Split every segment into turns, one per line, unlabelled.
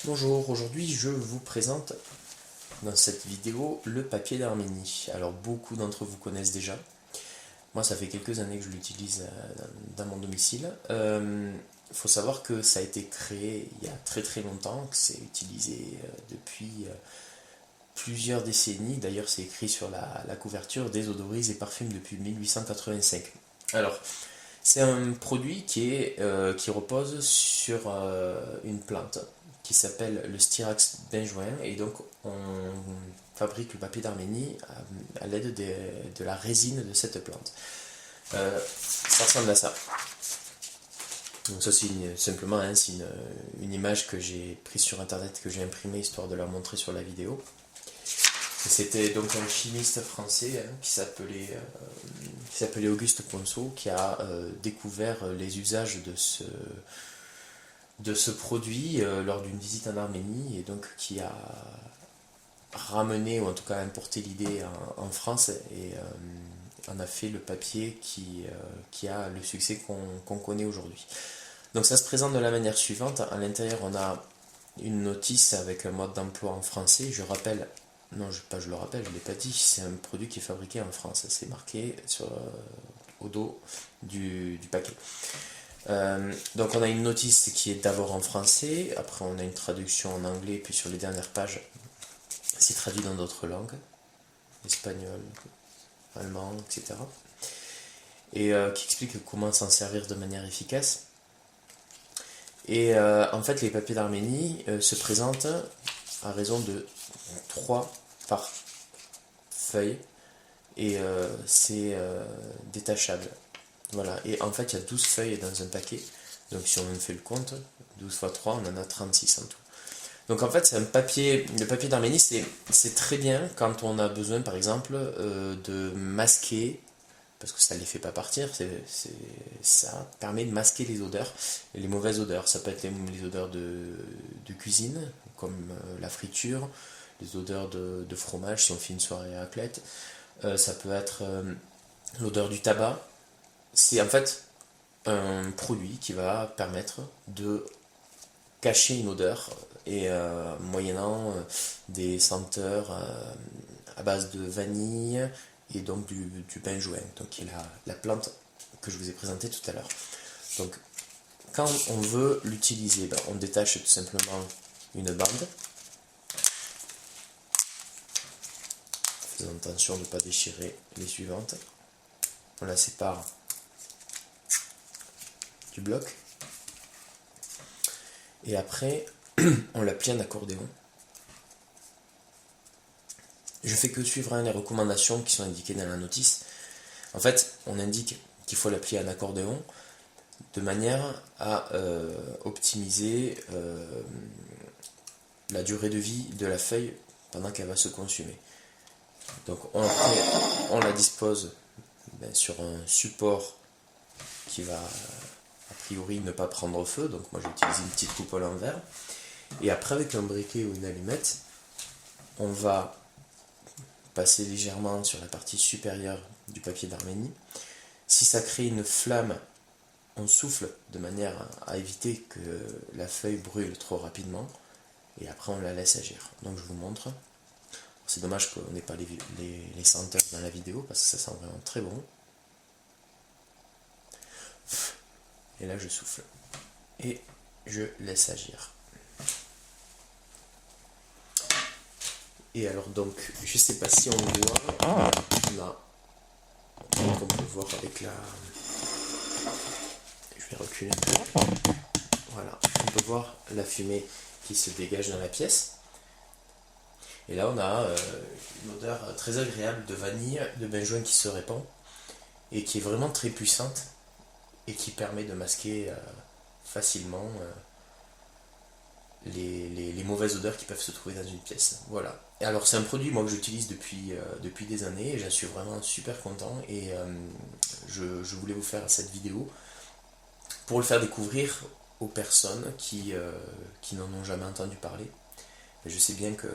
Bonjour, aujourd'hui je vous présente dans cette vidéo le papier d'Arménie. Alors beaucoup d'entre vous connaissent déjà. Moi ça fait quelques années que je l'utilise dans mon domicile. Il faut savoir que ça a été créé il y a très longtemps, que c'est utilisé depuis plusieurs décennies. D'ailleurs c'est écrit sur la couverture: désodorise et parfume depuis 1885. Alors c'est un produit qui repose sur une plante qui s'appelle le Styrax benjoin, et donc on fabrique le papier d'Arménie à l'aide de la résine de cette plante. Ça ressemble à ça. Donc ça c'est simplement c'est une image que j'ai prise sur internet, que j'ai imprimée histoire de la montrer sur la vidéo. C'était donc un chimiste français qui s'appelait Auguste Ponceau, qui a découvert les usages de ce produit lors d'une visite en Arménie, et donc qui a ramené, ou en tout cas importé l'idée en France, et en a fait le papier qui a le succès qu'on connaît aujourd'hui. Donc ça se présente de la manière suivante. À l'intérieur on a une notice avec un mode d'emploi en français. Je rappelle, non je le rappelle, je ne l'ai pas dit, c'est un produit qui est fabriqué en France, c'est marqué au dos du paquet. Donc on a une notice qui est d'abord en français, après on a une traduction en anglais, puis sur les dernières pages c'est traduit dans d'autres langues, espagnol, allemand, etc. Et qui explique comment s'en servir de manière efficace. Et en fait les papiers d'Arménie se présentent à raison de 3 par feuille, et c'est détachable. Voilà, et en fait il y a 12 feuilles dans un paquet, donc si on fait le compte, 12 fois 3, on en a 36 en tout. Donc en fait c'est le papier d'Arménie c'est très bien quand on a besoin par exemple de masquer, parce que ça ne les fait pas partir, ça permet de masquer les odeurs, les mauvaises odeurs. Ça peut être les odeurs de cuisine, comme la friture, les odeurs de fromage si on fait une soirée à raclette, ça peut être l'odeur du tabac. C'est en fait un produit qui va permettre de cacher une odeur, et moyennant des senteurs à base de vanille et donc du benjoin, donc qui est la plante que je vous ai présentée tout à l'heure. Donc quand on veut l'utiliser, on détache tout simplement une bande, faisant attention de ne pas déchirer les suivantes. On la sépare du bloc, et après on la plie en accordéon. Je fais que suivre les recommandations qui sont indiquées dans la notice. En fait, on indique qu'il faut la plier en accordéon de manière à optimiser la durée de vie de la feuille pendant qu'elle va se consumer. Donc on la dispose sur un support qui va a priori ne pas prendre feu, donc moi j'ai utilisé une petite coupole en verre, et après avec un briquet ou une allumette on va passer légèrement sur la partie supérieure du papier d'Arménie. Si ça crée une flamme, on souffle de manière à éviter que la feuille brûle trop rapidement, et après on la laisse agir. Donc je vous montre. C'est dommage qu'on n'ait pas les senteurs dans la vidéo parce que ça sent vraiment très bon. Et là je souffle et je laisse agir. Et alors donc, je sais pas si on voit, là, on peut voir avec la... Je vais reculer un peu. Voilà, on peut voir la fumée qui se dégage dans la pièce. Et là on a une odeur très agréable de vanille, de benjoin qui se répand, et qui est vraiment très puissante, et qui permet de masquer facilement les mauvaises odeurs qui peuvent se trouver dans une pièce. Voilà. Et alors c'est un produit moi que j'utilise depuis des années, et j'en suis vraiment super content, et je voulais vous faire cette vidéo pour le faire découvrir aux personnes qui n'en ont jamais entendu parler. Et je sais bien que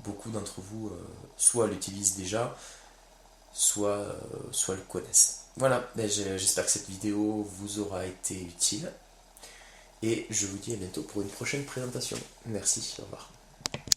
beaucoup d'entre vous soit l'utilisent déjà, soit le connaissent. Voilà, j'espère que cette vidéo vous aura été utile, Et je vous dis à bientôt pour une prochaine présentation. Merci, au revoir.